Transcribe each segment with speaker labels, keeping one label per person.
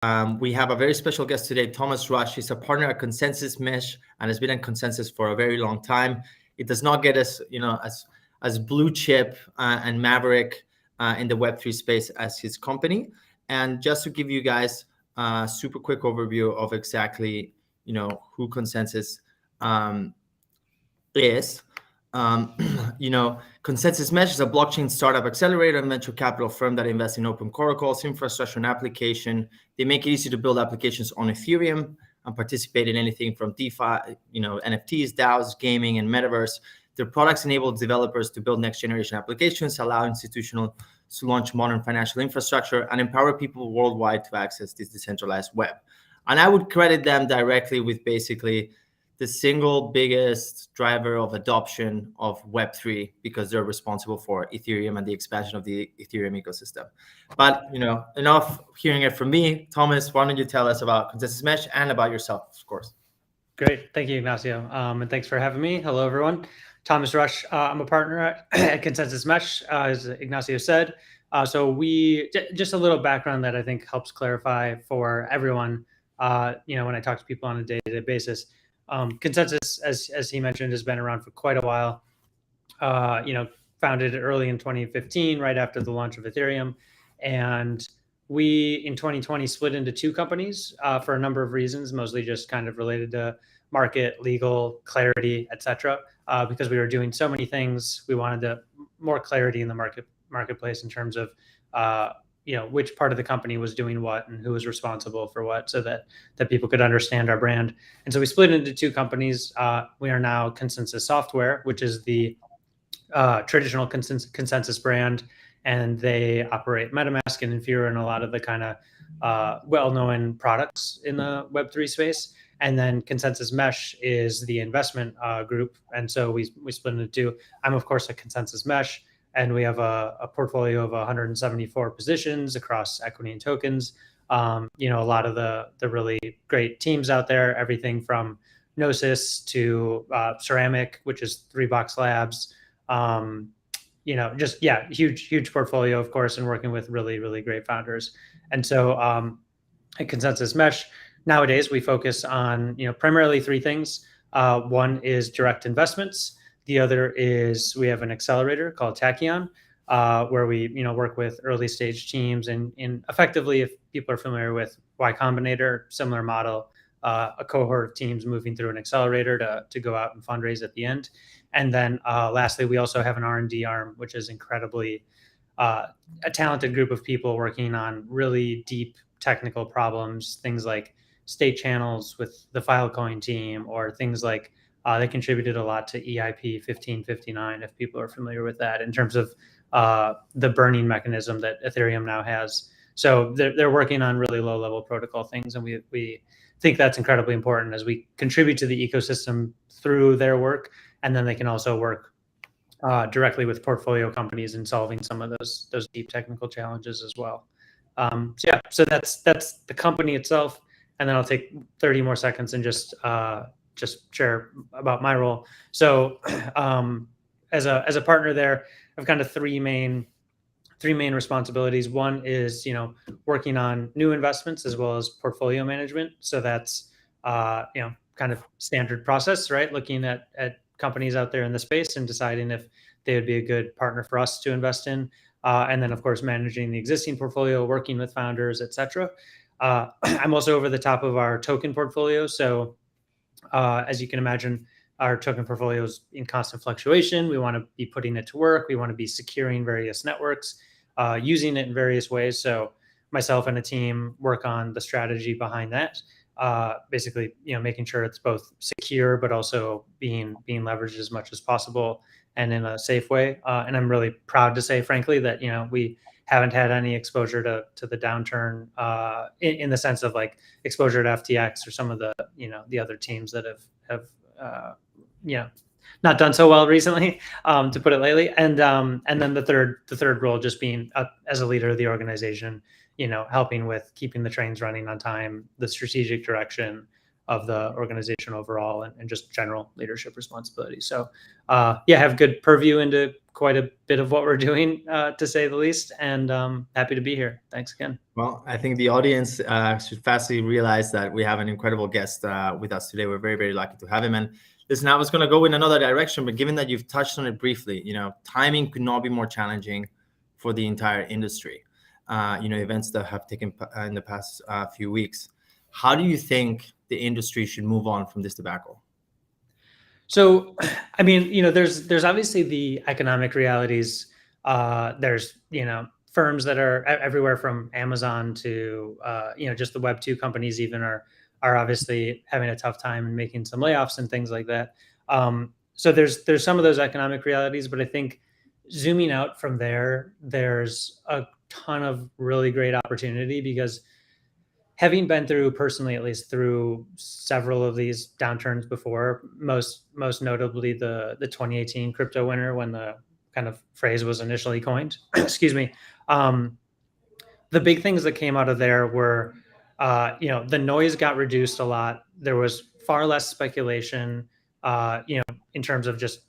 Speaker 1: We have a very special guest today, Thomas Rush. He's a partner at ConsenSys Mesh and has been at ConsenSys for a very long time. It does not get us, as blue chip and maverick in the Web3 space as his company. And just to give you guys a super quick overview of exactly, who ConsenSys is. ConsenSys Mesh is a blockchain startup accelerator and venture capital firm that invests in open protocols, infrastructure, and application. They make it easy to build applications on Ethereum and participate in anything from DeFi, NFTs, DAOs, gaming, and metaverse. Their products enable developers to build next-generation applications, allow institutions to launch modern financial infrastructure, and empower people worldwide to access this decentralized web. And I would credit them directly with basically the single biggest driver of adoption of Web3 because they're responsible for Ethereum and the expansion of the Ethereum ecosystem. But, enough hearing it from me. Thomas, why don't you tell us about ConsenSys Mesh and about yourself, of course.
Speaker 2: Great. Thank you, Ignacio. And thanks for having me. Hello, everyone. Thomas Rush. I'm a partner at ConsenSys Mesh, as Ignacio said. So we, just a little background that I think helps clarify for everyone, when I talk to people on a day-to-day basis. ConsenSys, as he mentioned, has been around for quite a while. Founded early in 2015, right after the launch of Ethereum. And we, in 2020, split into two companies for a number of reasons, mostly just kind of related to market, legal, clarity, et cetera. Because we were doing so many things, we wanted more clarity in the marketplace in terms of which part of the company was doing what and who was responsible for what, so that people could understand our brand. And so we split into two companies. We are now ConsenSys Software, which is the traditional ConsenSys brand, and they operate MetaMask and Infura and a lot of the kind of well-known products in the Web3 space. And then ConsenSys Mesh is the investment group. And so we split into two. I'm, of course, at ConsenSys Mesh. And we have a portfolio of 174 positions across equity and tokens. A lot of the really great teams out there, everything from Gnosis to Ceramic, which is 3Box Labs. Huge portfolio, of course, and working with really, really great founders. And so at ConsenSys Mesh, nowadays we focus on primarily three things. One is direct investments. The other is we have an accelerator called Tachyon, where we work with early stage teams and effectively, if people are familiar with Y Combinator, similar model, a cohort of teams moving through an accelerator to go out and fundraise at the end. And then lastly, we also have an R&D arm, which is incredibly a talented group of people working on really deep technical problems, things like state channels with the Filecoin team, or things like they contributed a lot to EIP 1559, if people are familiar with that, in terms of the burning mechanism that Ethereum now has. So they're working on really low-level protocol things, and we think that's incredibly important as we contribute to the ecosystem through their work, and then they can also work directly with portfolio companies in solving some of those deep technical challenges as well. So that's the company itself, and then I'll take 30 more seconds and just share about my role. So as a partner there, I've kind of three main responsibilities. One is working on new investments as well as portfolio management. So that's kind of standard process, right? Looking at companies out there in the space and deciding if they would be a good partner for us to invest in, and then of course managing the existing portfolio, working with founders, etc. I'm also over the top of our token portfolio. So as you can imagine, our token portfolio is in constant fluctuation. We want to be putting it to work. We want to be securing various networks, using it in various ways. So myself and a team work on the strategy behind that. Basically, making sure it's both secure, but also being leveraged as much as possible and in a safe way. And I'm really proud to say, frankly, that, we haven't had any exposure to the downturn in the sense of like exposure to FTX or some of the, the other teams that have not done so well recently, to put it lightly. And then the third role just being as a leader of the organization, helping with keeping the trains running on time, the strategic direction of the organization overall, and just general leadership responsibility. So have good purview into quite a bit of what we're doing, to say the least. And happy to be here. Thanks again.
Speaker 1: Well, I think the audience should fastly realize that we have an incredible guest with us today. We're very, very lucky to have him. And listen, I was going to go in another direction, but given that you've touched on it briefly, timing could not be more challenging for the entire industry. Events that have taken in the past few weeks. How do you think the industry should move on from this debacle?
Speaker 2: So, I mean, there's obviously the economic realities. There's, firms that are everywhere from Amazon to, just the Web2 companies even are obviously having a tough time and making some layoffs and things like that. So there's some of those economic realities, but I think zooming out from there, there's a ton of really great opportunity because having been through personally, at least through several of these downturns before, most notably the 2018 crypto winter when the kind of phrase was initially coined, excuse me. The big things that came out of there were, the noise got reduced a lot. There was far less speculation, in terms of just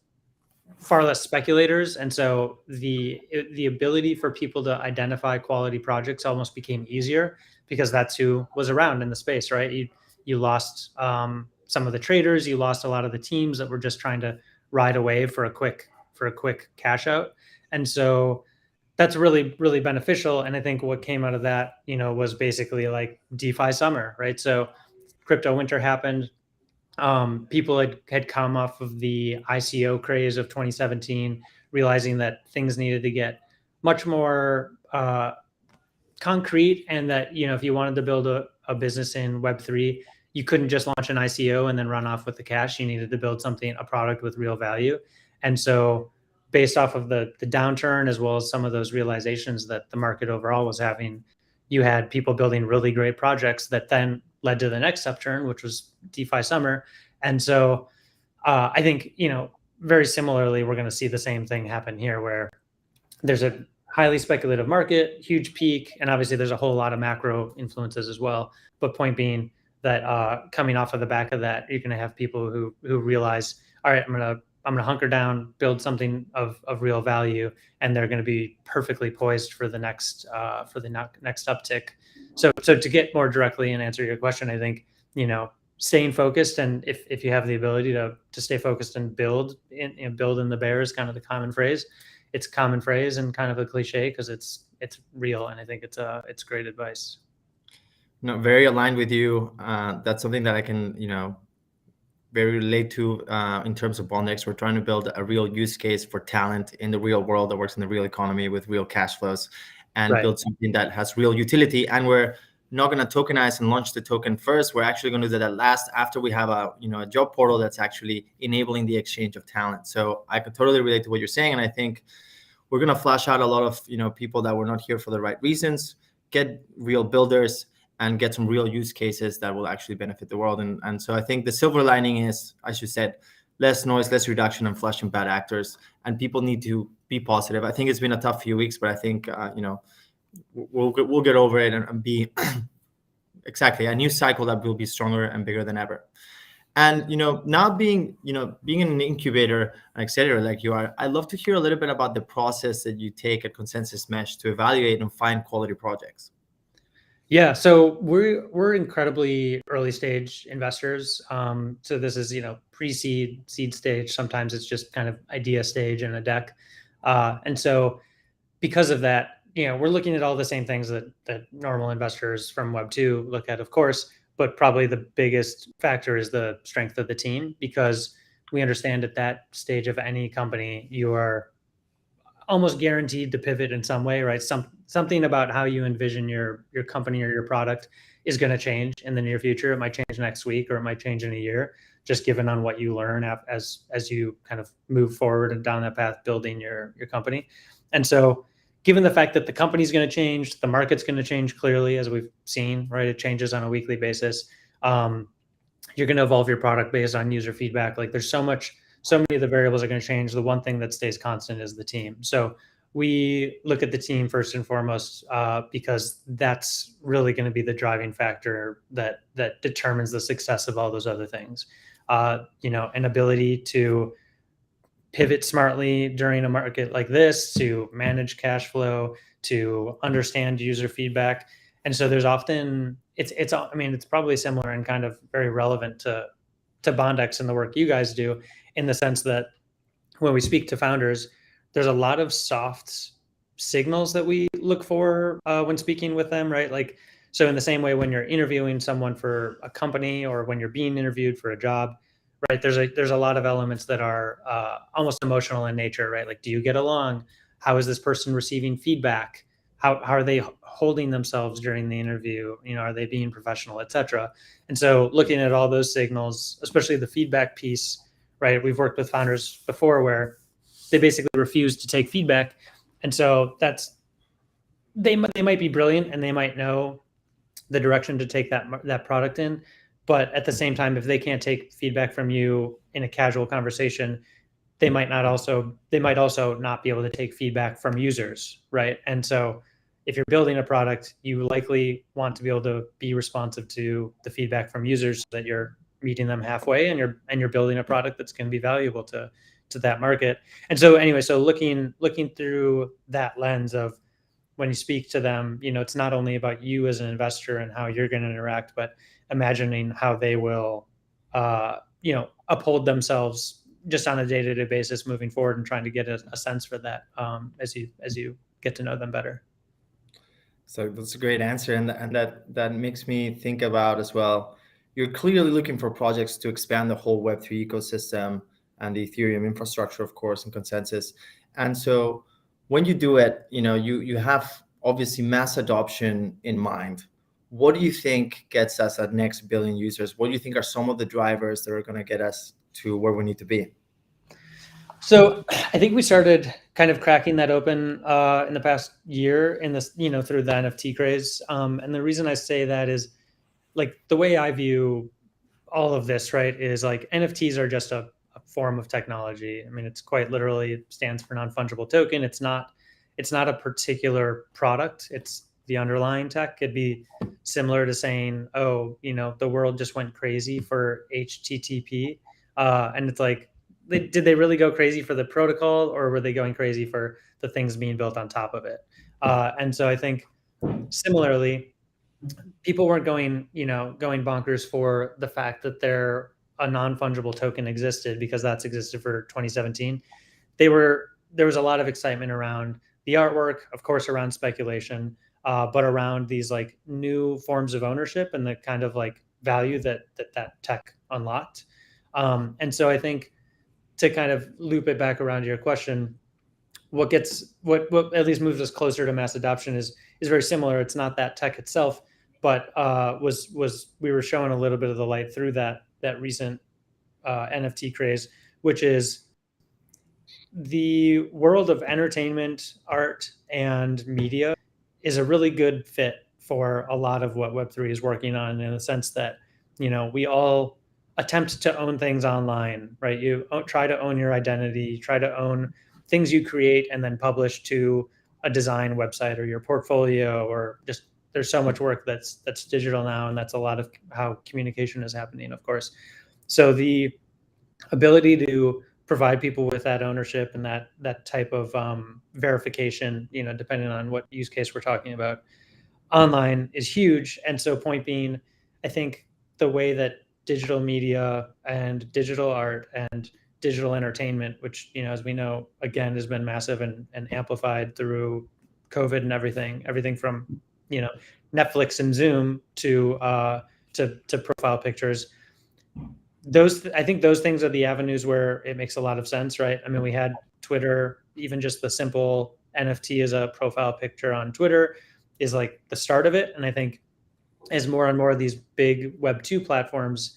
Speaker 2: far less speculators. And so the ability for people to identify quality projects almost became easier because that's who was around in the space, right? You lost some of the traders, you lost a lot of the teams that were just trying to ride a wave for a quick cash out. And so that's really, really beneficial. And I think what came out of that, was basically like DeFi summer, right? So crypto winter happened. People had come off of the ICO craze of 2017, realizing that things needed to get much more concrete, and that if you wanted to build a business in Web3, you couldn't just launch an ICO and then run off with the cash. You needed to build a product with real value. And so based off of the downturn, as well as some of those realizations that the market overall was having, you had people building really great projects that then led to the next upturn, which was DeFi summer. And so I think, very similarly, we're going to see the same thing happen here, where there's a highly speculative market, huge peak, and obviously there's a whole lot of macro influences as well. But point being that coming off of the back of that, you're going to have people who realize, all right, I'm going to hunker down, build something of real value, and they're going to be perfectly poised for the next uptick. So to get more directly and answer your question, I think, staying focused, and if you have the ability to stay focused and build in the bear is kind of the common phrase. It's a common phrase and kind of a cliche because it's real, and I think it's great advice.
Speaker 1: No, very aligned with you. That's something that I can very relate to in terms of Bondex. We're trying to build a real use case for talent in the real world that works in the real economy with real cash flows, and build something that has real utility. And we're not going to tokenize and launch the token first. We're actually going to do that last, after we have a job portal that's actually enabling the exchange of talent. So I could totally relate to what you're saying, and I think we're going to flash out a lot of people that were not here for the right reasons, get real builders, and get some real use cases that will actually benefit the world. And so I think the silver lining is, as you said, less noise, less reduction, and flushing bad actors. And people need to be positive. I think it's been a tough few weeks, but I think we'll get over it and be exactly a new cycle that will be stronger and bigger than ever. And now being an incubator, an accelerator like you are, I'd love to hear a little bit about the process that you take at ConsenSys Mesh to evaluate and find quality projects.
Speaker 2: Yeah, so we're incredibly early stage investors. So this is pre-seed, seed stage. Sometimes it's just kind of idea stage in a deck, and so because of that, we're looking at all the same things that normal investors from Web2 look at, of course. But probably the biggest factor is the strength of the team, because we understand at that stage of any company, you are almost guaranteed to pivot in some way, right? Something about how you envision your company or your product is going to change in the near future. It might change next week, or it might change in a year, just given on what you learn as you kind of move forward and down that path, building your company. And so given the fact that the company's going to change, the market's going to change clearly, as we've seen, right? It changes on a weekly basis. You're going to evolve your product based on user feedback. Like there's so many of the variables are going to change. The one thing that stays constant is the team. So we look at the team first and foremost, because that's really going to be the driving factor that determines the success of all those other things. An ability to pivot smartly during a market like this, to manage cash flow, to understand user feedback. And so there's often, I mean, it's probably similar and kind of very relevant to Bondex and the work you guys do, in the sense that when we speak to founders, there's a lot of soft signals that we look for when speaking with them, right? Like, so in the same way, when you're interviewing someone for a company, or when you're being interviewed for a job, right? There's a lot of elements that are almost emotional in nature, right? Like, do you get along? How is this person receiving feedback? How are they holding themselves during the interview? You know, are they being professional, etc. And so looking at all those signals, especially the feedback piece, right? We've worked with founders before where they basically refuse to take feedback. And so they might be brilliant and they might know the direction to take that product in, but at the same time, if they can't take feedback from you in a casual conversation, they might also not be able to take feedback from users, right? And so if you're building a product, you likely want to be able to be responsive to the feedback from users, so that you're meeting them halfway, and you're building a product that's going to be valuable to that market. And so anyway, so looking through that lens of, when you speak to them, you know, it's not only about you as an investor and how you're going to interact, but imagining how they will, you know, uphold themselves just on a day-to-day basis moving forward, and trying to get a sense for that as you get to know them better.
Speaker 1: So that's a great answer, and that makes me think about as well. You're clearly looking for projects to expand the whole Web3 ecosystem and the Ethereum infrastructure, of course, and ConsenSys. And so when you do it, you know, you have obviously mass adoption in mind. What do you think gets us at next billion users? What do you think are some of the drivers that are going to get us to where we need to be?
Speaker 2: So I think we started kind of cracking that open in the past year, in this, you know, through the NFT craze. And the reason I say that is, like, the way I view all of this, right, is like NFTs are just a form of technology. I mean, it's quite literally, it stands for non-fungible token. It's not a particular product. It's the underlying tech. It'd be similar to saying, oh, you know, the world just went crazy for HTTP. And it's like, did they really go crazy for the protocol, or were they going crazy for the things being built on top of it? And so I think similarly, people weren't going bonkers for the fact that a non-fungible token existed, because that's existed for 2017. There was a lot of excitement around the artwork, of course, around speculation, but around these like new forms of ownership and the kind of like value that tech unlocked. And so I think, to kind of loop it back around to your question, what at least moves us closer to mass adoption is very similar. It's not that tech itself, but we were showing a little bit of the light through that recent NFT craze, which is the world of entertainment, art, and media is a really good fit for a lot of what Web3 is working on, in the sense that, you know, we all attempt to own things online, right? You try to own your identity, try to own things you create and then publish to a design website or your portfolio, or just, there's so much work that's digital now, and that's a lot of how communication is happening, of course. So the ability to provide people with that ownership and that type of verification, you know, depending on what use case we're talking about, online is huge. And so, point being, I think the way that digital media and digital art and digital entertainment, which, you know, as we know, again, has been massive and amplified through COVID and everything from, you know, Netflix and Zoom to profile pictures. I think those things are the avenues where it makes a lot of sense, right? I mean, we had Twitter, even just the simple NFT as a profile picture on Twitter is like the start of it. And I think as more and more of these big Web2 platforms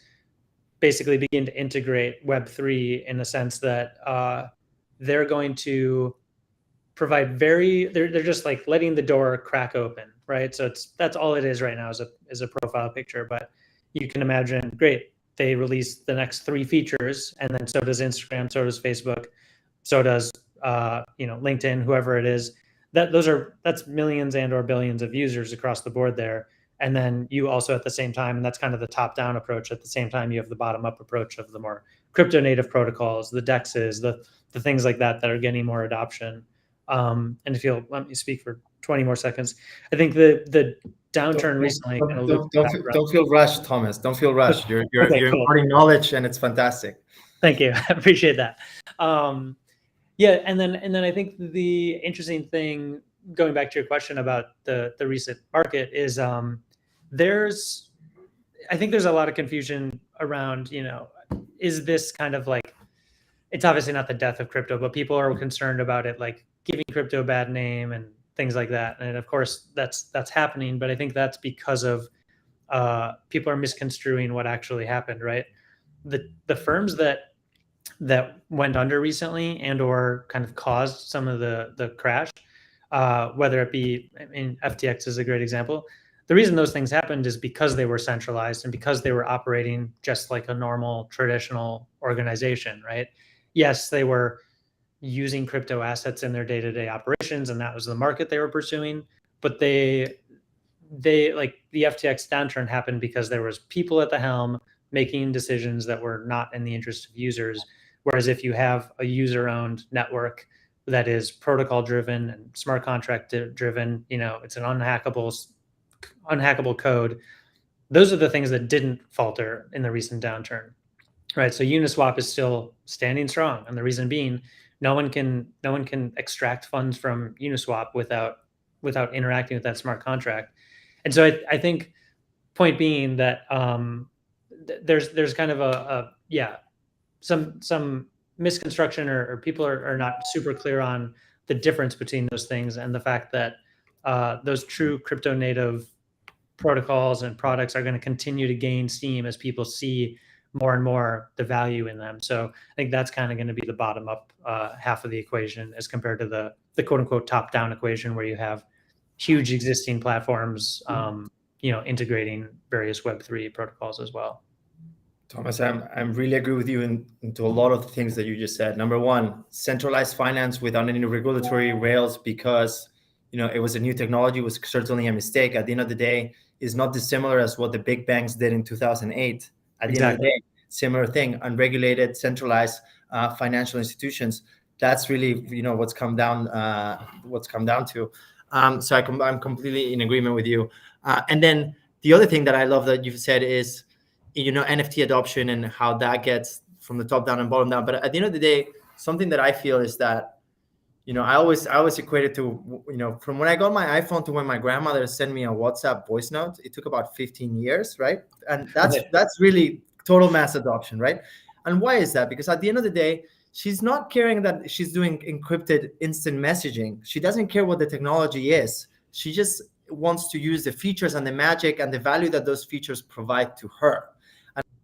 Speaker 2: basically begin to integrate Web3, in the sense that they're going to provide they're just like letting the door crack open, right? So that's all it is right now, is a profile picture. But you can imagine, great, they release the next 3 features, and then so does Instagram, so does Facebook, so does you know, LinkedIn, whoever it is. That's millions and or billions of users across the board there. And then you also at the same time, and that's kind of the top-down approach, at the same time you have the bottom-up approach of the more crypto native protocols, the DEXs, the things like that are getting more adoption. And if you'll let me speak for 20 more seconds, I think the downturn recently.
Speaker 1: Don't feel rushed, Thomas. Don't feel rushed. You're
Speaker 2: Okay, cool.
Speaker 1: imparting knowledge, and it's fantastic.
Speaker 2: Thank you. I appreciate that. Yeah, and then I think the interesting thing, going back to your question about the recent market, is I think there's a lot of confusion around, is this kind of like, it's obviously not the death of crypto, but people are concerned about it like giving crypto a bad name and things like that. And of course that's happening, but I think that's because of people are misconstruing what actually happened, right? The firms that went under recently and or kind of caused some of the crash, whether it be, I mean, FTX is a great example. The reason those things happened is because they were centralized and because they were operating just like a normal traditional organization, right? Yes, they were using crypto assets in their day-to-day operations, and that was the market they were pursuing. But they like the FTX downturn happened because there was people at the helm making decisions that were not in the interest of users. Whereas if you have a user-owned network that is protocol driven and smart contract driven, it's an unhackable code. Those are the things that didn't falter in the recent downturn, right? So Uniswap is still standing strong, and the reason being, no one can extract funds from Uniswap without interacting with that smart contract. And so I think, point being that there's kind of some misconstruction, or people are not super clear on the difference between those things, and the fact that those true crypto native protocols and products are going to continue to gain steam as people see more and more the value in them. So I think that's kind of going to be the bottom up half of the equation, as compared to the quote unquote top down equation, where you have huge existing platforms, integrating various Web3 protocols as well.
Speaker 1: Thomas, I'm really agree with you into a lot of the things that you just said. Number one, centralized finance without any regulatory rails, because it was a new technology, was certainly a mistake. At the end of the day, is not dissimilar as what the big banks did in 2008. At the end of the day, similar thing, unregulated, centralized financial institutions. That's really what's come down to. So I'm completely in agreement with you. And then the other thing that I love that you've said is, NFT adoption and how that gets from the top down and bottom down. But at the end of the day, something that I feel is that, I always equate it to, from when I got my iPhone to when my grandmother sent me a WhatsApp voice note, it took about 15 years, right? And that's really total mass adoption, right? And why is that? Because at the end of the day, she's not caring that she's doing encrypted instant messaging. She doesn't care what the technology is. She just wants to use the features and the magic and the value that those features provide to her.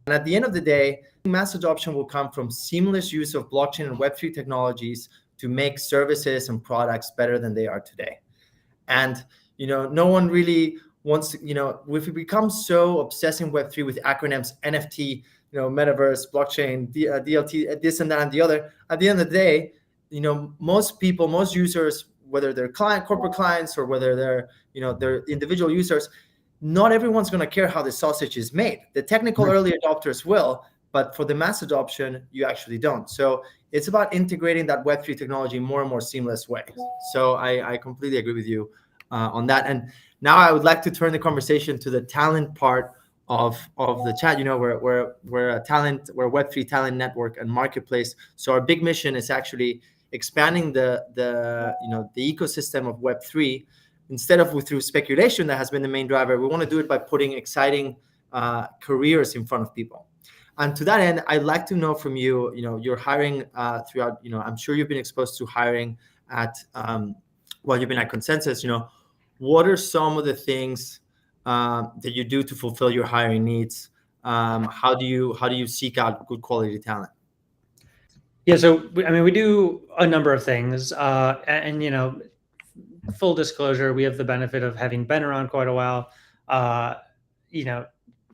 Speaker 1: And at the end of the day, mass adoption will come from seamless use of blockchain and Web3 technologies to make services and products better than they are today. And, no one really wants to, if we become so obsessed in Web3 with acronyms, NFT, metaverse, blockchain, DLT, this and that and the other, at the end of the day, most people, most users, whether they're corporate clients or whether they're, they're individual users, not everyone's going to care how the sausage is made. The technical early adopters will, but for the mass adoption, you actually don't. So it's about integrating that Web3 technology in more and more seamless way. So I completely agree with you on that. And now I would like to turn the conversation to the talent part of the chat. We're a Web3 talent network and marketplace. So our big mission is actually expanding the ecosystem of Web3. Instead of through speculation that has been the main driver, we want to do it by putting exciting careers in front of people. And to that end, I'd like to know from you, you're hiring throughout, I'm sure you've been exposed to hiring at, you've been at ConsenSys, what are some of the things that you do to fulfill your hiring needs? How do you seek out good quality talent?
Speaker 2: Yeah, so we do a number of things, and full disclosure, we have the benefit of having been around quite a while.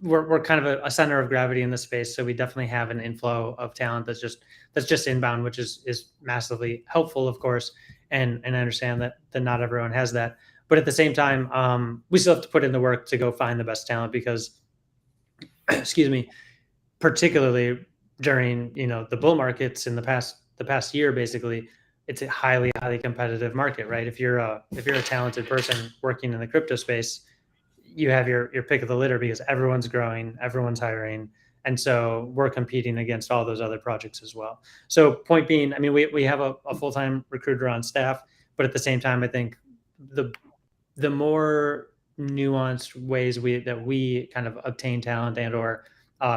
Speaker 2: We're kind of a center of gravity in the space, so we definitely have an inflow of talent that's just inbound, which is massively helpful, of course. And I understand that not everyone has that. But at the same time, we still have to put in the work to go find the best talent because, excuse me, particularly during the bull markets in the past year, basically, it's a highly competitive market, right? If you're a talented person working in the crypto space, you have your pick of the litter because everyone's growing, everyone's hiring, and so we're competing against all those other projects as well. So point being, I mean, we have a full-time recruiter on staff, but at the same time, I think the more nuanced ways that we kind of obtain talent and or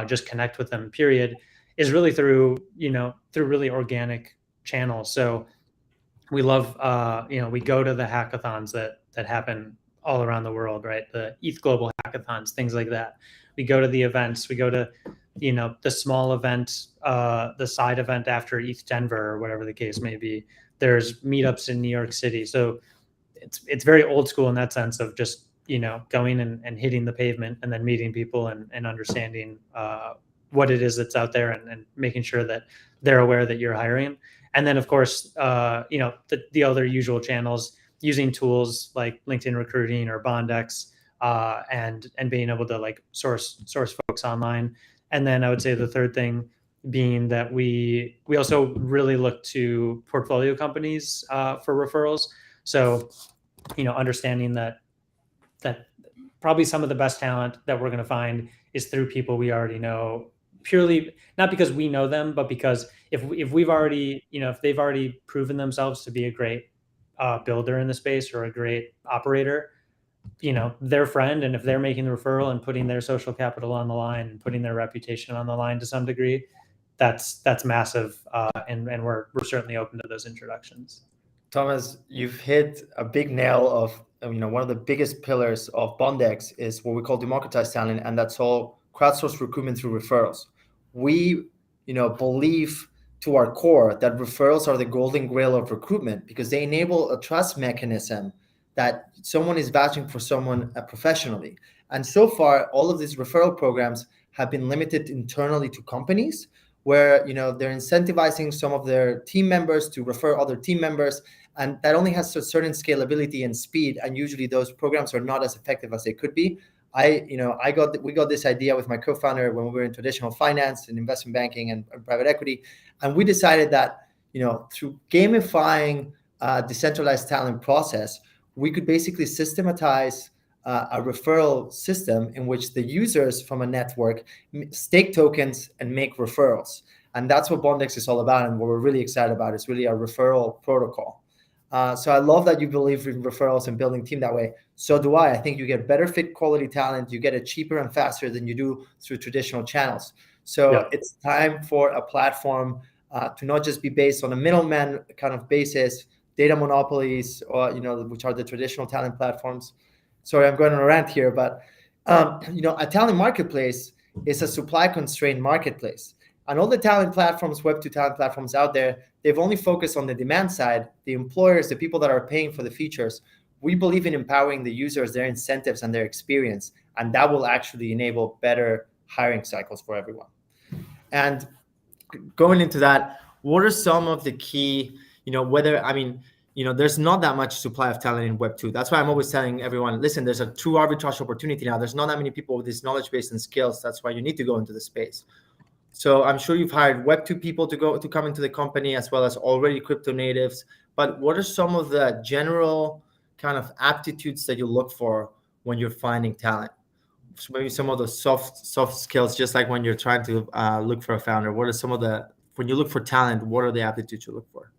Speaker 2: just connect with them, period, is really through really organic channels. So we love, we go to the hackathons that happen all around the world, right? The ETH Global hackathons, things like that. We go to the events. We go to, the small event, the side event after ETH Denver or whatever the case may be. There's meetups in New York City. So it's very old school in that sense of just, going and hitting the pavement and then meeting people and understanding what it is that's out there and making sure that they're aware that you're hiring. And then, of course, the other usual channels, using tools like LinkedIn Recruiting or Bondex, and being able to like source folks online. And then I would say the third thing being that we also really look to portfolio companies for referrals. So, understanding that probably some of the best talent that we're going to find is through people we already know, purely not because we know them, but because if we've already, if they've already proven themselves to be a great builder in the space or a great operator, their friend, and if they're making the referral and putting their social capital on the line and putting their reputation on the line to some degree, that's massive, and we're certainly open to those introductions.
Speaker 1: Thomas, you've hit a big nail of, one of the biggest pillars of Bondex is what we call democratized talent, and that's all crowdsourced recruitment through referrals. We, believe to our core that referrals are the golden grail of recruitment because they enable a trust mechanism that someone is vouching for someone professionally. And so far, all of these referral programs have been limited internally to companies where, they're incentivizing some of their team members to refer other team members. And that only has a certain scalability and speed. And usually those programs are not as effective as they could be. We got this idea with my co-founder when we were in traditional finance and investment banking and private equity. And we decided that, through gamifying decentralized talent process, we could basically systematize a referral system in which the users from a network stake tokens and make referrals. And that's what Bondex is all about. And what we're really excited about is really a referral protocol. So I love that you believe in referrals and building team that way. So do I. I think you get better fit quality talent. You get it cheaper and faster than you do through traditional channels. So It's time for a platform to not just be based on a middleman kind of basis, data monopolies, or which are the traditional talent platforms. Sorry, I'm going on a rant here, but a talent marketplace is a supply constrained marketplace. And all the talent platforms, Web2 talent platforms out there, they've only focused on the demand side, the employers, the people that are paying for the features. We believe in empowering the users, their incentives, and their experience, and that will actually enable better hiring cycles for everyone. And going into that, what are some of the key, there's not that much supply of talent in Web2. That's why I'm always telling everyone, listen, there's a true arbitrage opportunity now. There's not that many people with this knowledge base and skills. That's why you need to go into the space. So I'm sure you've hired Web2 people to come into the company as well as already crypto natives. But what are some of the general kind of aptitudes that you look for when you're finding talent? So maybe some of the soft skills, just like when you're trying to look for a founder. What are some of when you look for talent, what are the aptitudes you look for?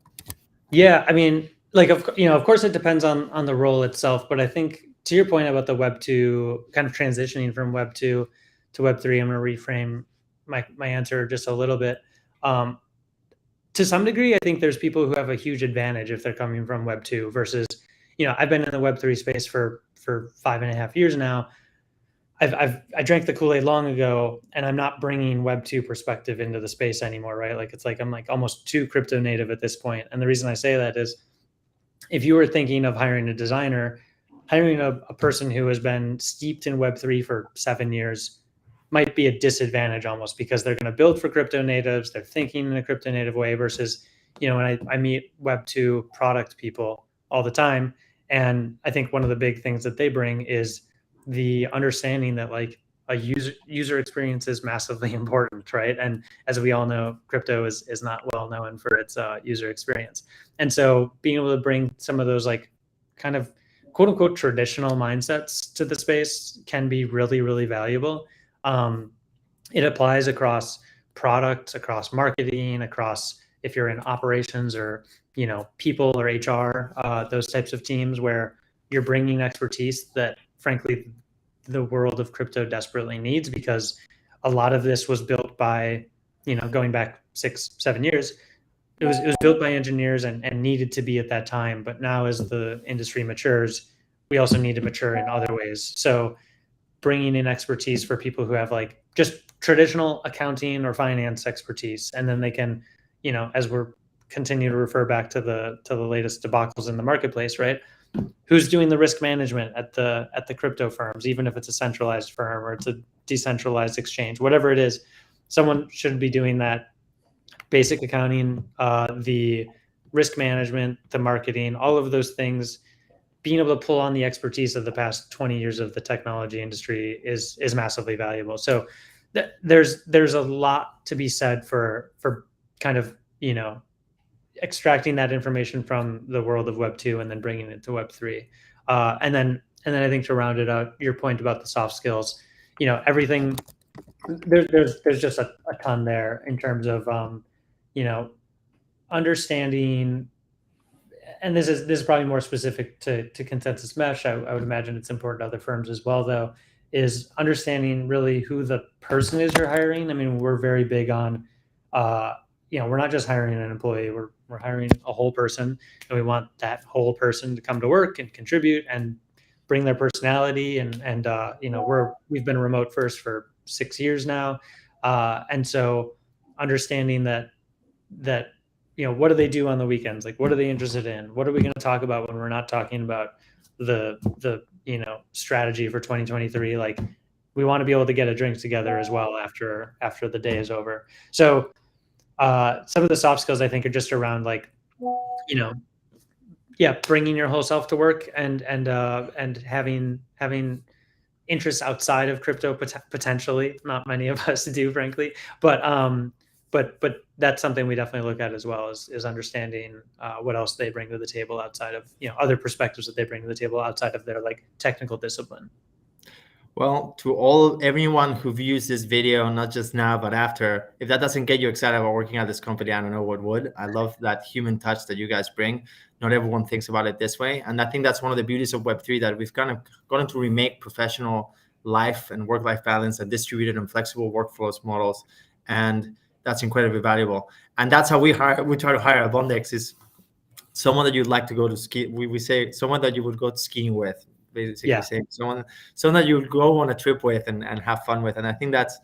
Speaker 2: Yeah, I mean, of course it depends on the role itself, but I think to your point about the Web2 kind of transitioning from Web2 to Web3, I'm going to reframe my answer just a little bit. To some degree, I think there's people who have a huge advantage if they're coming from Web2 versus, I've been in the Web3 space for 5.5 years now. I drank the Kool-Aid long ago, and I'm not bringing Web2 perspective into the space anymore, right? I'm almost too crypto native at this point. And the reason I say that is if you were thinking of hiring a designer, hiring a person who has been steeped in Web3 for 7 years might be a disadvantage almost because they're going to build for crypto natives. They're thinking in a crypto native way versus, when I meet Web2 product people all the time, And I think one of the big things that they bring is the understanding that like a user experience is massively important, right? And as we all know, crypto is not well known for its user experience. And so being able to bring some of those like kind of quote unquote traditional mindsets to the space can be really, really valuable. It applies across products, across marketing, across if you're in operations or people or HR, those types of teams where you're bringing expertise that frankly the world of crypto desperately needs, because a lot of this was built by going back 6-7 years. It was built by engineers and needed to be at that time. But now as the industry matures, we also need to mature in other ways. So bringing in expertise for people who have like just traditional accounting or finance expertise, and then they can, as we're continue to refer back to the latest debacles in the marketplace, right? Who's doing the risk management at the crypto firms, even if it's a centralized firm or it's a decentralized exchange, whatever it is, someone should be doing that basic accounting, the risk management, the marketing, all of those things. Being able to pull on the expertise of the past 20 years of the technology industry is massively valuable. So there's a lot to be said for kind of extracting that information from the world of Web 2 and then bringing it to Web 3. And then I think to round it out, your point about the soft skills, everything there's just a ton there in terms of understanding. And this is probably more specific to ConsenSys Mesh. I would imagine it's important to other firms as well, though, is understanding really who the person is you're hiring. I mean, we're very big on, we're not just hiring an employee, we're hiring a whole person, and we want that whole person to come to work and contribute and bring their personality. And we've been remote first for 6 years now. And so understanding that what do they do on the weekends? Like, what are they interested in? What are we going to talk about when we're not talking about the strategy for 2023? Like, we want to be able to get a drink together as well after the day is over. So some of the soft skills I think are just around like, bringing your whole self to work and having interests outside of crypto potentially. Not many of us do, frankly, but that's something we definitely look at as well, is understanding what else they bring to the table outside of other perspectives that they bring to the table outside of their like technical discipline.
Speaker 1: Well, to everyone who views this video, not just now but after, if that doesn't get you excited about working at this company, I don't know what would. I love that human touch that you guys bring. Not everyone thinks about it this way, and I think that's one of the beauties of Web3, that we've kind of gotten to remake professional life and work-life balance and distributed and flexible workflows models, and that's incredibly valuable. And that's how we try to hire at Bondex, is someone that you'd like to go to ski. We say someone that you would go skiing with, basically saying someone that you would go on a trip with and have fun with. And I think that's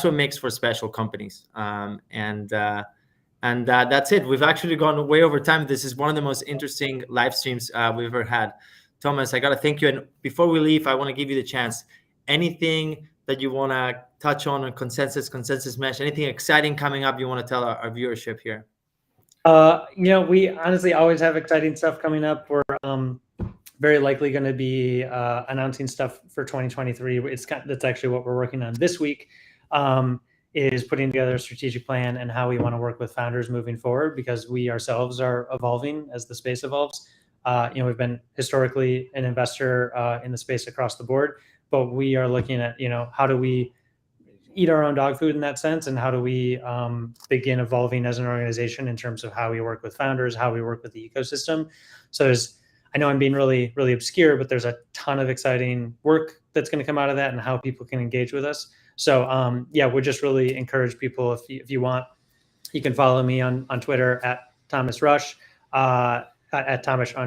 Speaker 1: what makes for special companies. And that's it. We've actually gone way over time. This is one of the most interesting live streams we've ever had. Thomas, I got to thank you. And before we leave, I want to give you the chance. Anything that you want to touch on ConsenSys Mesh, anything exciting coming up you want to tell our viewership here?
Speaker 2: We honestly always have exciting stuff coming up. We're very likely going to be announcing stuff for 2023. That's actually what we're working on this week, is putting together a strategic plan and how we want to work with founders moving forward, because we ourselves are evolving as the space evolves. We've been historically an investor in the space across the board, but we are looking at, how do we eat our own dog food in that sense, and how do we begin evolving as an organization in terms of how we work with founders, how we work with the ecosystem. So I know I'm being really, really obscure, but there's a ton of exciting work that's going to come out of that and how people can engage with us. So we just really encourage people, if you want, you can follow me on Twitter at Thomas Rush, at Thomas_Rush_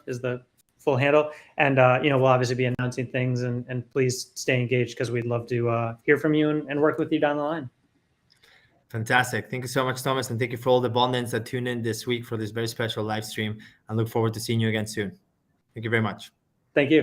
Speaker 2: is the full handle. And, we'll obviously be announcing things, and please stay engaged, because we'd love to hear from you and work with you down the line.
Speaker 1: Fantastic. Thank you so much, Thomas. And thank you for all the Bondens that tuned in this week for this very special live stream. I look forward to seeing you again soon. Thank you very much.
Speaker 2: Thank you.